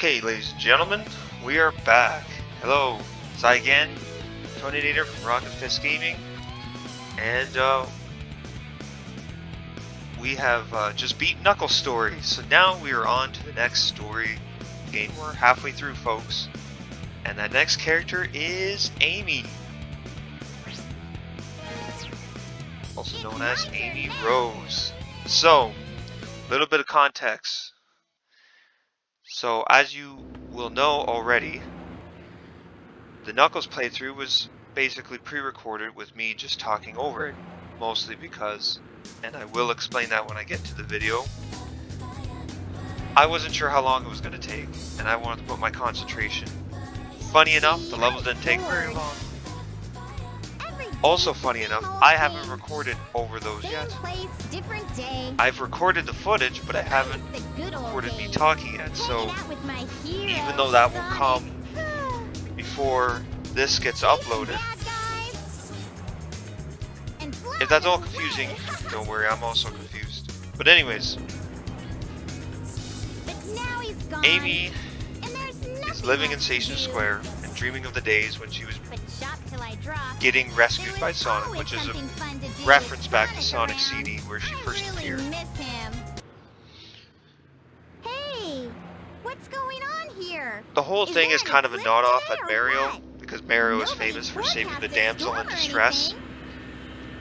Okay, ladies and gentlemen, we are back. Hello, it's I again, Toninator from Rocket Fist Gaming, and we have just beat Knuckles' story. So now we are on to the next story game. We're halfway through, folks, and that next character is Amy, also known as Amy Rose. So, a little bit of context. So, as you will know already, the Knuckles playthrough was basically pre-recorded with me just talking over it, mostly because, and I will explain that when I get to the video, I wasn't sure how long it was going to take, and I wanted to put my concentration. Funny enough, the levels didn't take very long. Also funny enough, I haven't recorded over those yet. I've recorded the footage, but I haven't recorded me talking yet, so even though that will come before this gets uploaded, if that's all confusing, don't worry, I'm also confused. But anyways, Amy is living in Station Square and dreaming of the days when she was getting rescued by Sonic, which is a reference back to Sonic CD where she first appeared. Hey, what's going on here? The whole thing is kind of a nod off at Mario, because Mario is famous for saving the damsel in distress.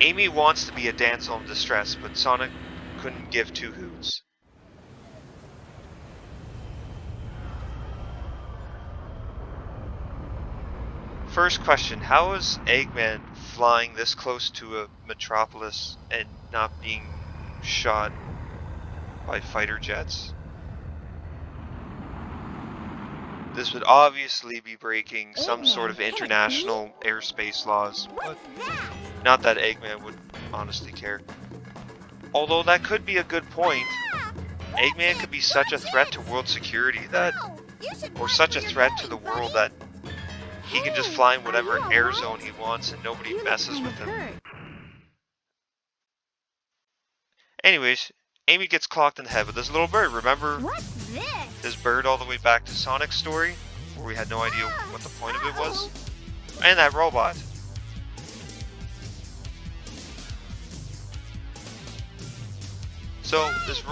Amy wants to be a damsel in distress, but Sonic couldn't give two hoots. First question, how is Eggman flying this close to a metropolis and not being shot by fighter jets? This would obviously be breaking some sort of international airspace laws, but not that Eggman would honestly care. Although that could be a good point. Eggman could be such a threat to world security that, or such a threat to the world that he can just fly in whatever air zone he wants and nobody messes with him. Anyways, Amy gets clocked in the head with this little bird. Remember this bird all the way back to Sonic's story, where we had no idea what the point of it was? And that robot. So this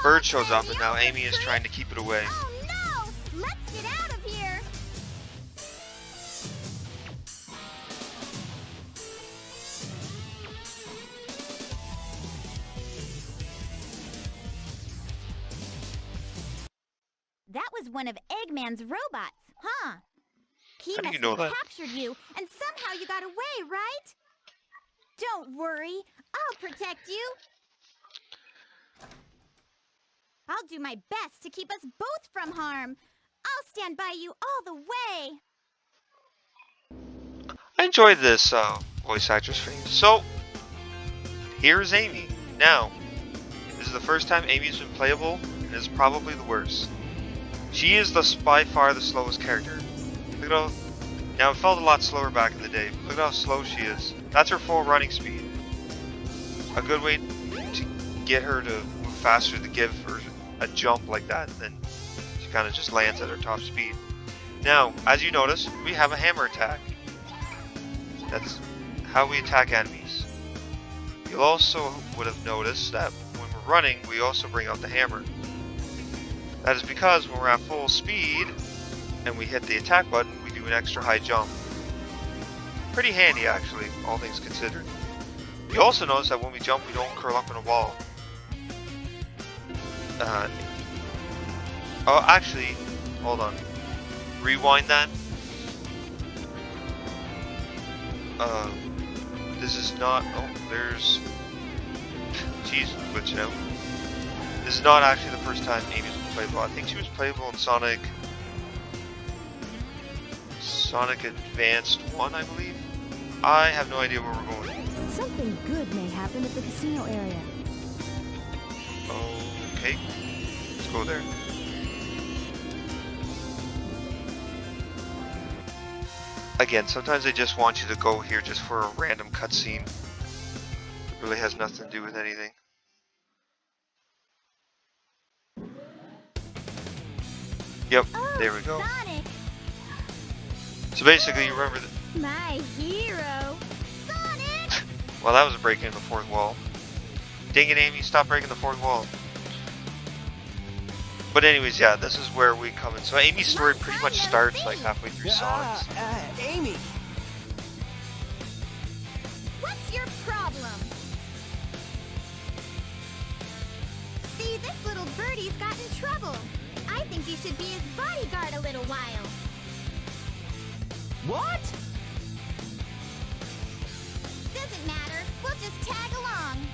bird shows up and now Amy is trying to keep it away. Oh no! Let's get out of here! That was one of Eggman's robots, huh? He How do must you know have that? captured you, and somehow you got away, right? Don't worry, I'll protect you. I'll do my best to keep us both from harm. I'll stand by you all the way. I enjoyed this voice actress thing. So, here's Amy. Now, this is the first time Amy's been playable, and is probably the worst. She is by far the slowest character. Look at how, now it felt a lot slower back in the day, but look at how slow she is. That's her full running speed. A good way to get her to move faster to give her a jump like that, and then she kind of just lands at her top speed. Now, as you notice, we have a hammer attack. That's how we attack enemies. You also would have noticed that when we're running, we also bring out the hammer. That is because when we're at full speed and we hit the attack button, we do an extra high jump. Pretty handy actually, all things considered. You also notice that when we jump, we don't curl up in a ball. Oh, actually, hold on. Rewind that. This is not. Oh, there's. Jeez, glitching out. This is not actually the first time Amy's been playable. I think she was playable in Sonic Advanced 1, I believe. I have no idea where we're going. Something good may happen at the casino area. Okay, let's go there. Again, sometimes they just want you to go here just for a random cutscene. It really has nothing to do with anything. Yep, Oh, there we go. Sonic, So basically, you remember that. my hero. Sonic! Well, that was a breaking of the fourth wall. Dang it, Amy, stop breaking the fourth wall. But anyways, yeah, this is where we come in. So Amy's story pretty much starts like halfway through Sonic's. Amy. What's your problem? See, this little birdie's got in trouble. I think you should be his bodyguard a little while. What? Doesn't matter. We'll just tag along.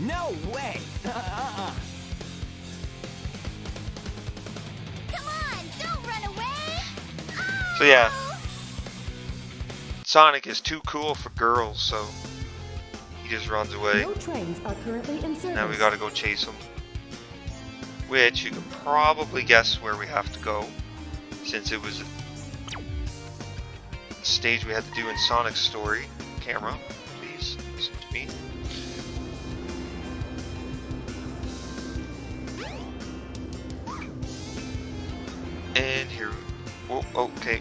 No way. Come on, don't run away. So yeah, Oh! Sonic is too cool for girls, so he just runs away. No trains are currently in service. Now we gotta go chase him. Which you can probably guess where we have to go, since it was a stage we had to do in Sonic's story. Camera, please listen to me. And here, oh, okay,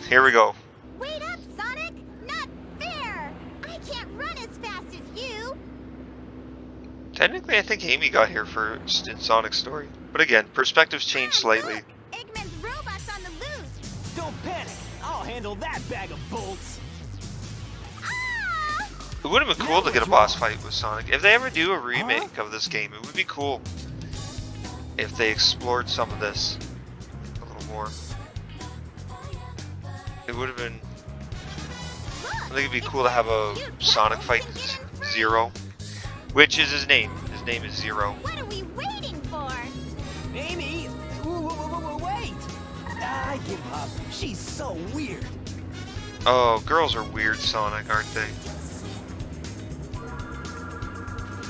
here we go. Wait up, Sonic! Not fair! I can't run as fast as you! Technically, I think Amy got here first in Sonic's story. But again, perspectives change slightly. Look, Eggman's robot's on the loose! Don't panic. I'll handle that bag of bolts. Ah! It would have been cool to get a boss fight with Sonic. If they ever do a remake of this game, it would be cool if they explored some of this a little more. It would have been... I think it'd be cool to have a Sonic fight Zero, which is his name. His name is Zero. What are we waiting for? Amy, wait. I give up. She's so weird. Oh, girls are weird, Sonic, aren't they?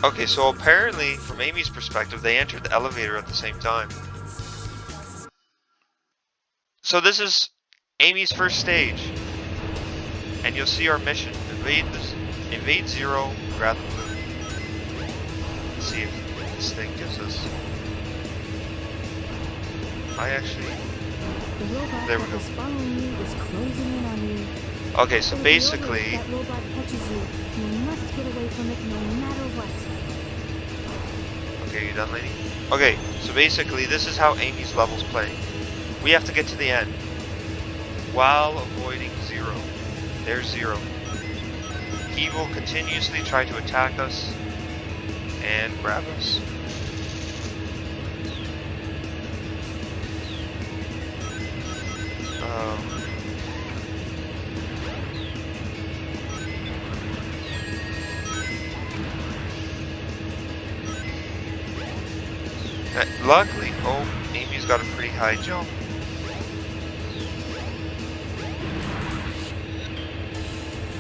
Okay, so apparently, from Amy's perspective, they entered the elevator at the same time. So this is Amy's first stage. And you'll see our mission. Invade Zero, grab the loot. Let's see if this thing gives us... The robot There we that go. was following you is closing in on you. Okay, so If basically... that robot catches you, you must get away from it no matter what. Okay, you done, lady? Okay, so basically this is how Amy's levels play. We have to get to the end while avoiding Zero. There's Zero. He will continuously try to attack us and grab us. Luckily, oh, Amy's got a pretty high jump.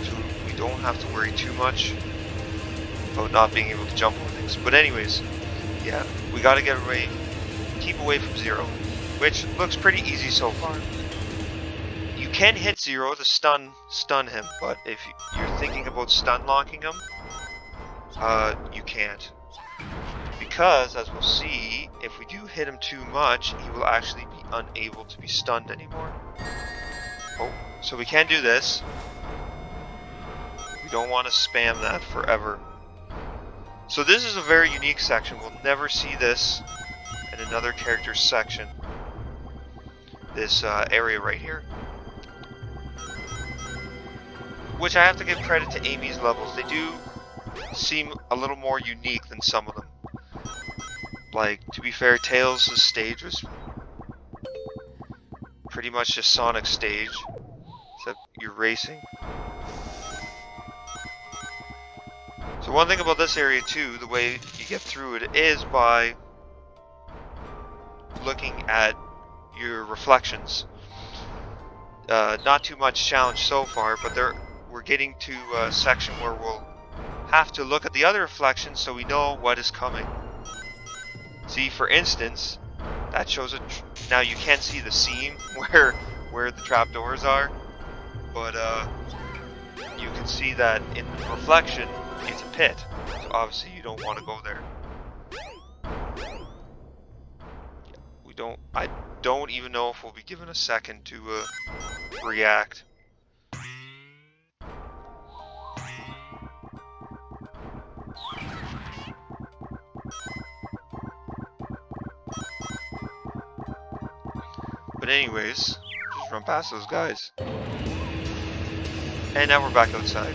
So we don't have to worry too much about not being able to jump on things. But anyways, yeah, we gotta get away, keep away from Zero, which looks pretty easy so far. You can hit Zero to stun him, but if you're thinking about stun locking him, you can't. Because, as we'll see, if we do hit him too much, he will actually be unable to be stunned anymore. Oh, so we can do this. We don't want to spam that forever. So this is a very unique section. We'll never see this in another character's section. This area right here. Which I have to give credit to Amy's levels. They do seem a little more unique than some of them. Like, to be fair, Tails' stage was pretty much just Sonic's stage, except you're racing. So one thing about this area too, the way you get through it is by looking at your reflections. Not too much challenge so far, but we're getting to a section where we'll have to look at the other reflections so we know what is coming. See, for instance, that shows now you can't see the seam where the trapdoors are, but you can see that in the reflection it's a pit. So obviously you don't want to go there. We don't even know if we'll be given a second to react. But anyways, just run past those guys. And now we're back outside.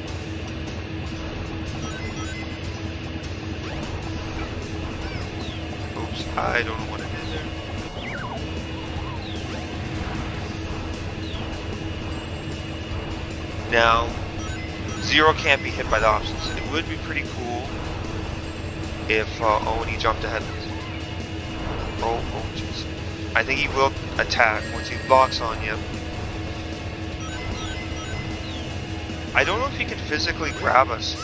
Oops, I don't know what it is there. Now, Zero can't be hit by the options. It would be pretty cool if Oni jumped ahead of us. Oh jeez. I think he will attack once he locks on you. I don't know if he can physically grab us.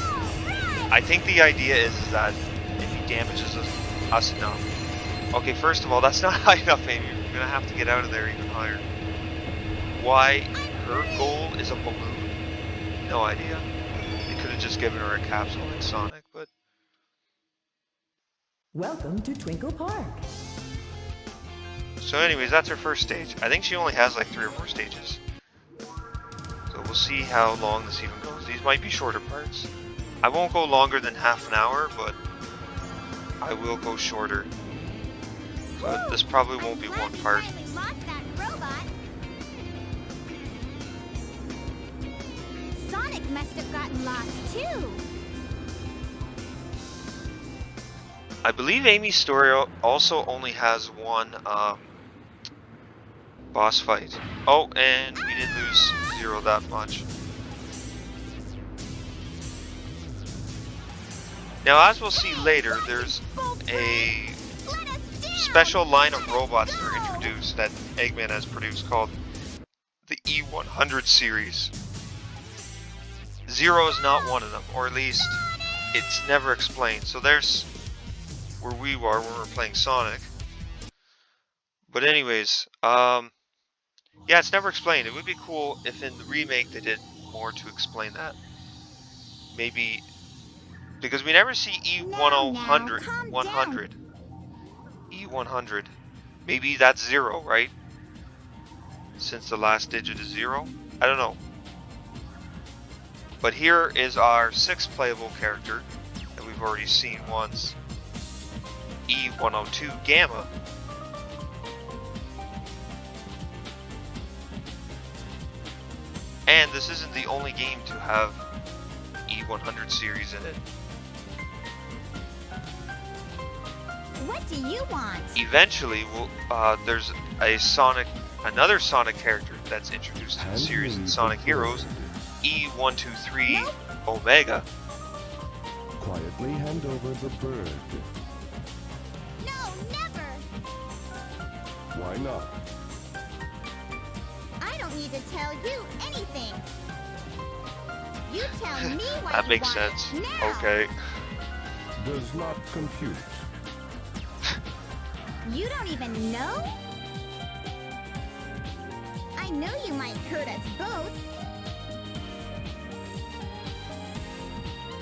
I think the idea is that if he damages us enough. Okay, first of all, that's not high enough, Amy. We're gonna have to get out of there even higher. Why her goal is a balloon? No idea. They could have just given her a capsule like Sonic, but... Welcome to Twinkle Park. So anyways, that's her first stage. I think she only has like 3 or 4 stages. So we'll see how long this even goes. These might be shorter parts. I won't go longer than half an hour, but I will go shorter. But this probably won't be one part. Sonic must have gotten lost too. I believe Amy's story also only has one boss fight. Oh, and we didn't lose Zero that much. Now, as we'll see later, there's a special line of robots that are introduced that Eggman has produced called the E100 series. Zero is not one of them, or at least it's never explained. So there's where we were when we were playing Sonic. But anyways, yeah, it's never explained. It would be cool if in the remake they did more to explain that. Maybe, because we never see E100, 100. E100. Maybe that's Zero, right? Since the last digit is 0? I don't know. But here is our 6th playable character that we've already seen once. E102 Gamma. And this isn't the only game to have E100 series in it. What do you want? Eventually, there's another Sonic character that's introduced in the series in Sonic Heroes, E123 Nope. Omega. Quietly hand over the bird. No, never. Why not? I don't need to tell you anything. You tell me what That you makes want sense. now. Okay. Does not compute. You don't even know? I know you might hurt us both.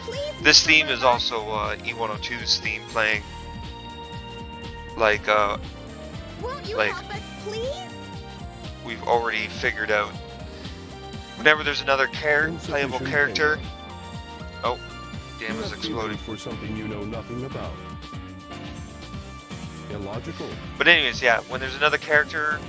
Please, This Mr. theme is Robot. also E102's theme playing. Like Won't you like- help us, please? we've already figured out. Whenever there's another playable Insufficient character. data. Oh, You damn, is have exploding. reason for something you know nothing about. Illogical. But anyways, yeah, when there's another character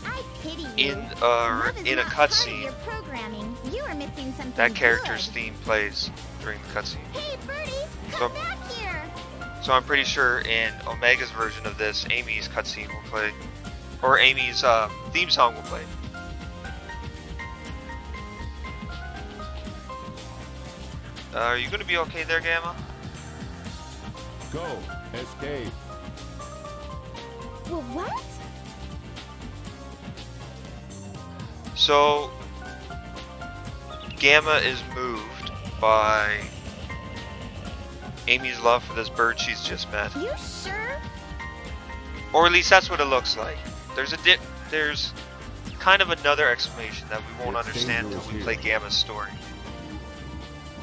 I pity you. in Love is in a not part of cutscene, your programming. You are missing something that character's good. theme plays during the cutscene. Hey, Birdie, So- come back here. So I'm pretty sure in Omega's version of this, Amy's cutscene will play, or Amy's theme song will play. Are you gonna be okay there, Gamma? Go. Escape. Well, what? So Gamma is moved by Amy's love for this bird she's just met. You sure? Or at least that's what it looks like. There's kind of another explanation that we won't It's understand until dangerous we here. play Gamma's story.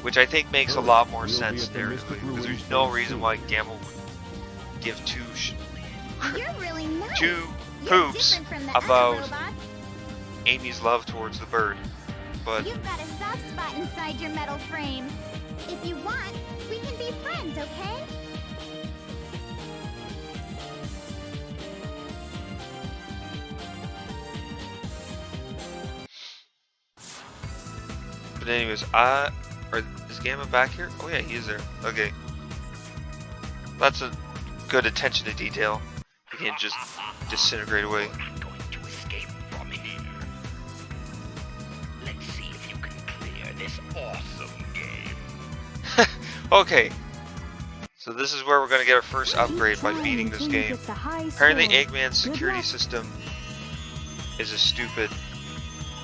Which I think makes a Hurry, lot more we'll be sense at the there, Mystic because Ruins there's no very reason soon. why Gamma would give You're really nice. two You're proofs different from the other about robots. Amy's love towards the bird. But You've got a soft spot inside your metal frame. If you want, we can be friends, okay? anyways, is Gamma back here? Oh yeah, he is there. Okay. That's a good attention to detail. He can't just disintegrate away. Not going to escape from here. Let's see if you can clear this awesome game. Okay. So this is where we're gonna get our first upgrade by beating this game. Apparently Eggman's security system is a stupid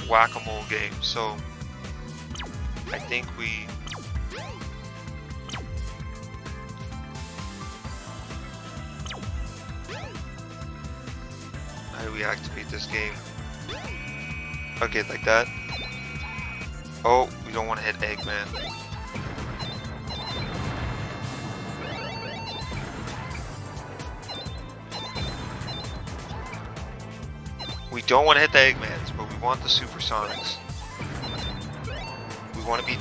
whack-a-mole game, so I think we... How do we activate this game? Okay, like that. Oh, we don't want to hit Eggman. We don't want to hit the Eggmans, but we want the Supersonics. We want to be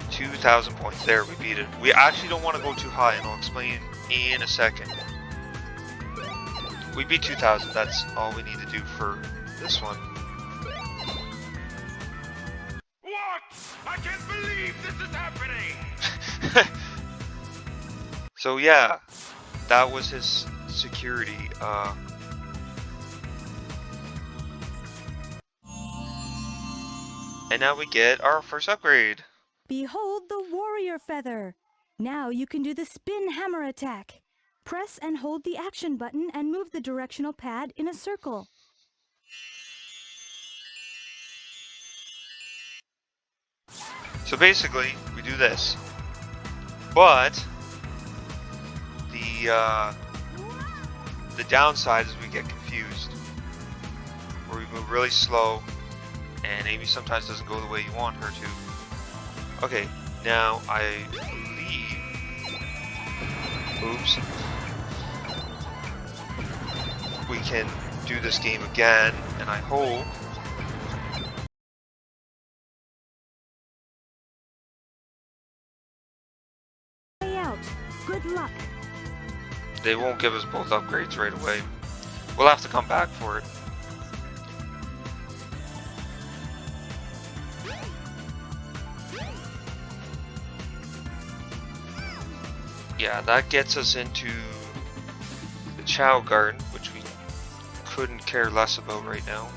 2,000 points. There, we beat it. We actually don't want to go too high, and I'll explain in a second. We beat 2,000, that's all we need to do for this one. What? I can't believe this is happening! So yeah, that was his security. And now we get our first upgrade. Behold the warrior feather. Now you can do the spin hammer attack. Press and hold the action button and move the directional pad in a circle. So basically, we do this. But the downside is we get confused. Where we move really slow, and Amy sometimes doesn't go the way you want her to. Okay, now I believe... Oops. We can do this game again, and I hope... Way out. Good luck. They won't give us both upgrades right away. We'll have to come back for it. Yeah, that gets us into the Chow Garden, which we couldn't care less about right now.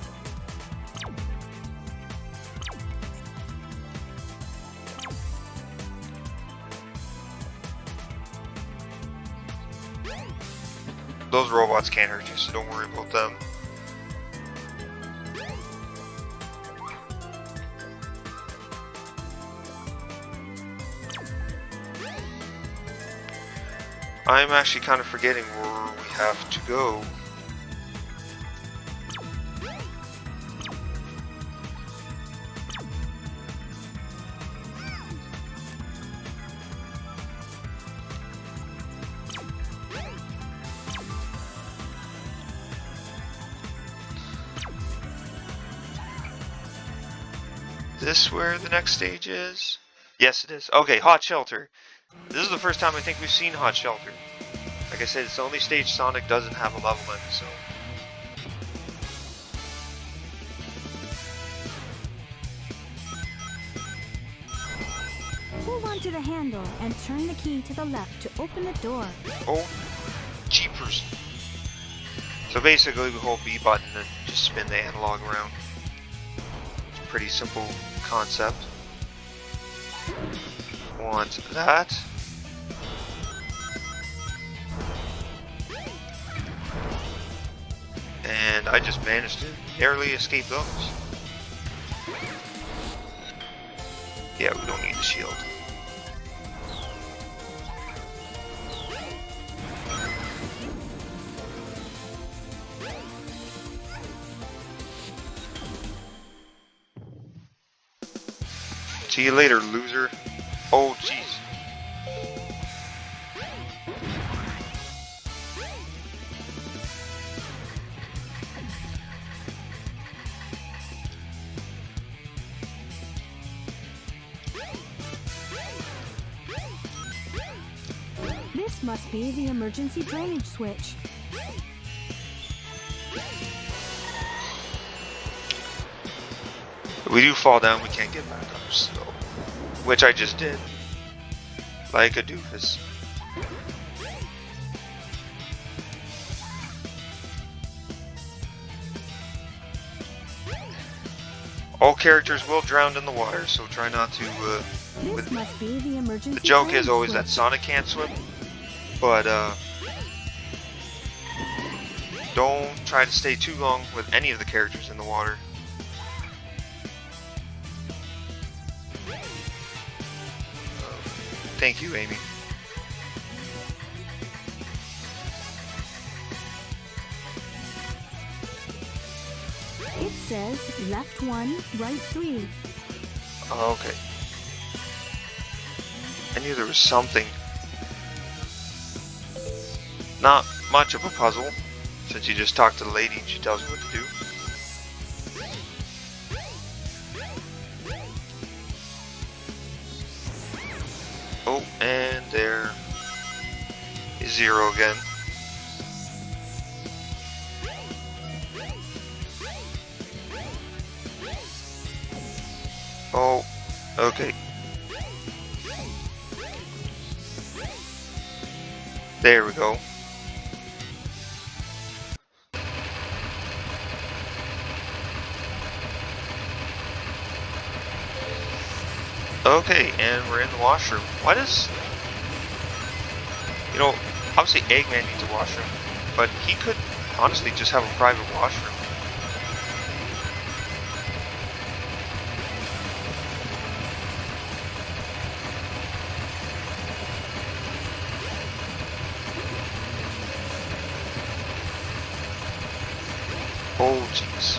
Those robots can't hurt you, so don't worry about them. I'm actually kind of forgetting where we have to go. This where the next stage is? Yes, it is. Okay, Hot Shelter. This is the first time I think we've seen Hot Shelter. Like I said, it's the only stage Sonic doesn't have a level in, so... Hold on to the handle and turn the key to the left to open the door. Oh, jeepers. So basically we hold B button and just spin the analog around. It's a pretty simple concept. Want that. And I just managed to narrowly escape those. Yeah, we don't need the shield. See you later, loser. Oh, jeez. This must be the emergency drainage switch. If we do fall down, we can't get back up, so... Which I just did. Like a doofus. All characters will drown in the water, so try not to, This must be the emergency the joke is drainage always that switch. Sonic can't swim, but, don't try to stay too long with any of the characters in the water. Thank you, Amy. It says left 1, right 3. Oh, okay. I knew there was something. Not much of a puzzle, since you just talk to the lady and she tells you what to do. Oh, and there is 0 again. Oh, okay. There we go. Okay, and we're in the washroom. Why does... You know, obviously Eggman needs a washroom, but he could honestly just have a private washroom. Oh, jeez.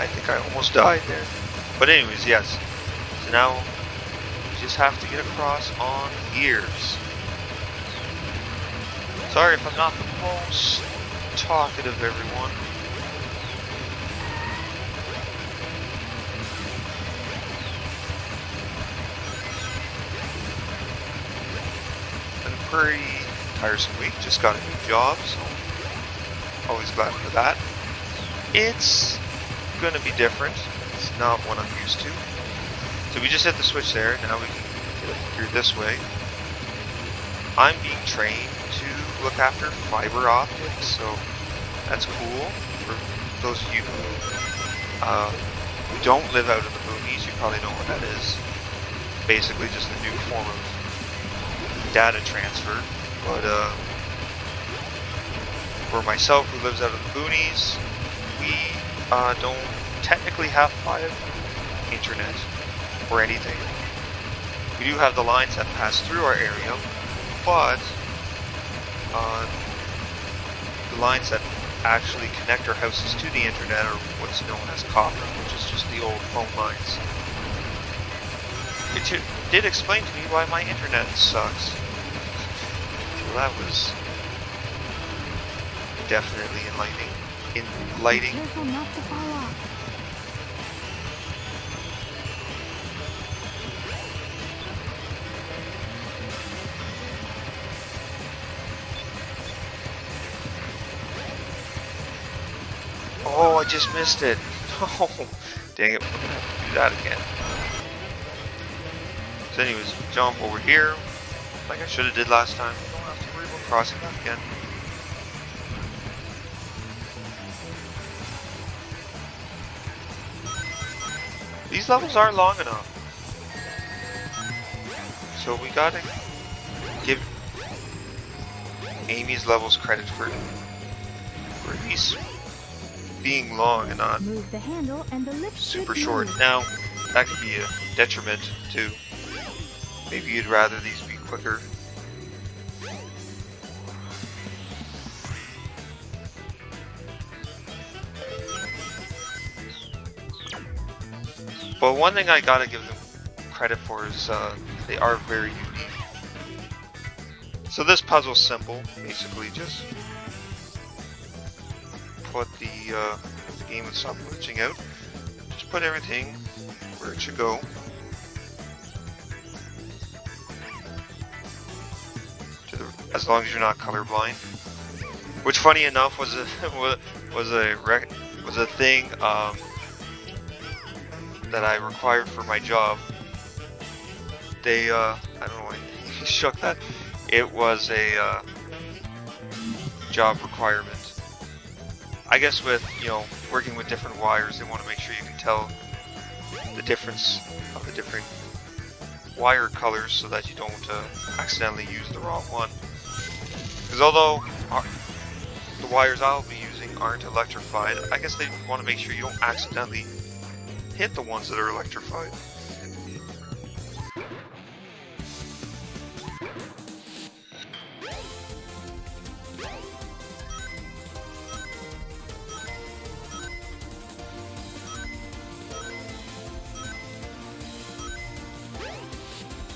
I think I almost died there. But anyways, yes. So now, we just have to get across on gears. Sorry if I'm not the most talkative, everyone. Been a pretty tiresome week. Just got a new job, so always glad for that. It's gonna be different. It's not what I'm used to. So we just hit the switch there. Now we can get it through this way. I'm being trained to look after fiber optics, so that's cool. For those of you who don't live out in the boonies, you probably know what that is. Basically just a new form of data transfer. But for myself, who lives out in the boonies, we don't technically have fiber internet or anything. We do have the lines that pass through our area, but the lines that actually connect our houses to the internet are what's known as copper, which is just the old phone lines. It did explain to me why my internet sucks. Well, that was definitely enlightening. Be careful not to fall off. Oh, I just missed it. Oh, dang it, we're gonna have to do that again. So anyways, jump over here, like I should have did last time. Don't have to worry about crossing that again. These levels aren't long enough. So we gotta give Amy's levels credit for these being long and not Move the handle and the lift super should short. move. Now, that could be a detriment too. Maybe you'd rather these be quicker. But one thing I gotta give them credit for is they are very unique. So this puzzle's simple. Basically just put the game would stop glitching out. Just put everything where it should go. as long as you're not colorblind. Which, funny enough, was a was a thing that I required for my job. They I don't know why he shook that. It was a job requirement. I guess with, you know, working with different wires, they want to make sure you can tell the difference of the different wire colors so that you don't accidentally use the wrong one. Because although the wires I'll be using aren't electrified, I guess they want to make sure you don't accidentally hit the ones that are electrified.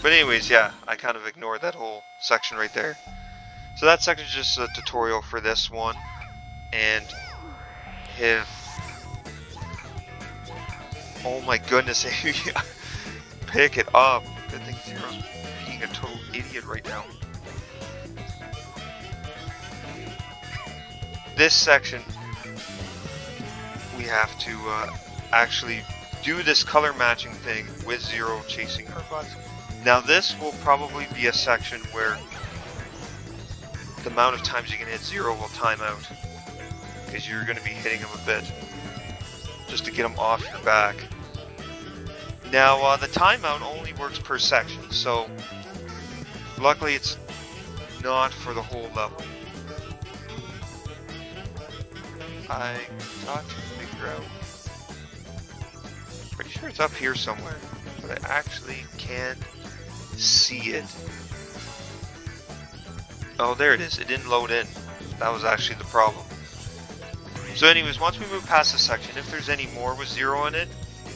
But anyways, yeah, I kind of ignored that whole section right there. So that section is just a tutorial for this one. And if... Oh my goodness, Amy, pick it up. Good thing Zero's being a total idiot right now. This section, we have to actually do this color matching thing with Zero chasing our butts. Now this will probably be a section where the amount of times you can hit Zero will time out, because you're going to be hitting him a bit just to get him off your back. Now the timeout only works per section, so luckily it's not for the whole level. I got to figure out, pretty sure it's up here somewhere, but I actually can't see it. Oh, there it is. It didn't load in. That was actually the problem. So anyways, once we move past this section, if there's any more with Zero in it,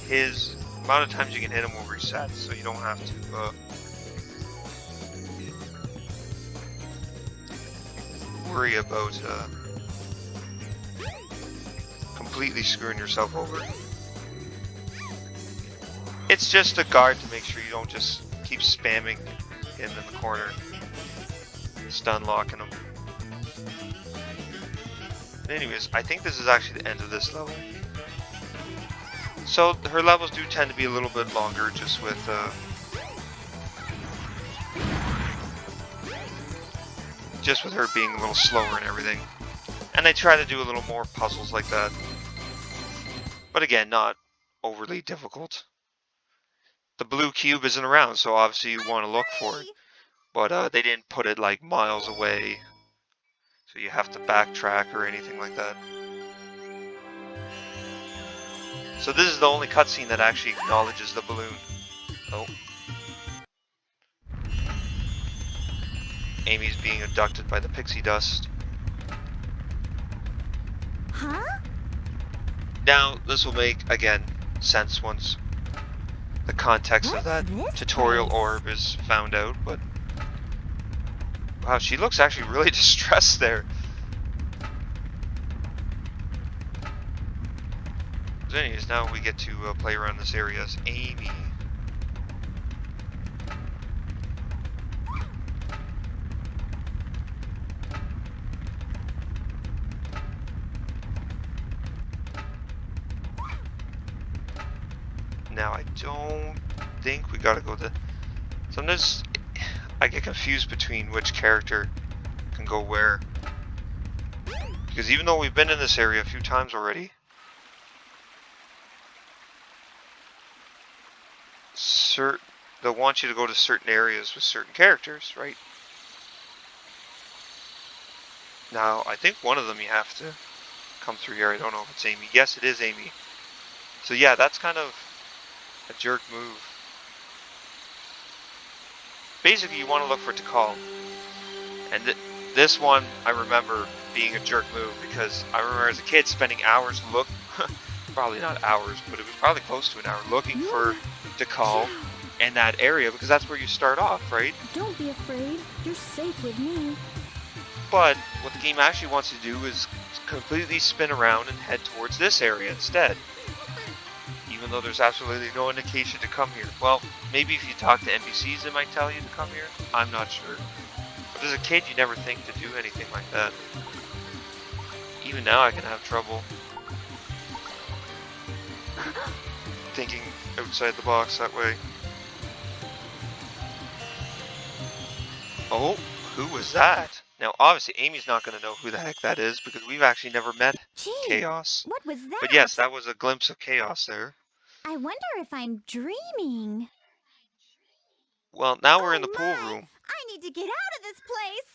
his amount of times you can hit him will reset, so you don't have to worry about completely screwing yourself over. It's just a guard to make sure you don't just keep spamming him in the corner, stun locking him. Anyways, I think this is actually the end of this level. So her levels do tend to be a little bit longer, just with her being a little slower and everything. And I try to do a little more puzzles like that. But again, not overly difficult. The blue cube isn't around, so obviously you want to look for it. But they didn't put it like miles away, so you have to backtrack or anything like that. So this is the only cutscene that actually acknowledges the balloon. Oh. Amy's being abducted by the pixie dust. Huh? Now, this will make, again, sense once the context of that tutorial orb is found out, but... Wow, she looks actually really distressed there. So anyways, now we get to play around this area as Amy. Now I don't think we gotta go to... Sometimes I get confused between which character can go where. Because even though we've been in this area a few times already, they'll want you to go to certain areas with certain characters, right? Now, I think one of them you have to come through here. I don't know if it's Amy. Yes, it is Amy. So yeah, that's kind of a jerk move. Basically, you want to look for Tikal. And this one, I remember being a jerk move, because I remember as a kid spending hours probably not hours, but it was probably close to an hour, looking for Tikal in that area, because that's where you start off, right? Don't be afraid. You're safe with me. But what the game actually wants to do is completely spin around and head towards this area instead. Even though there's absolutely no indication to come here. Well, maybe if you talk to NPCs they might tell you to come here. I'm not sure. But as a kid, you never think to do anything like that. Even now, I can have trouble thinking outside the box that way. Oh, who was that? Now, obviously, Amy's not going to know who the heck that is because we've actually never met Gee, Chaos. what was that? But yes, that was a glimpse of Chaos there. I wonder if I'm dreaming. Well, now we're in the Oh pool my! room. I need to get out of this place!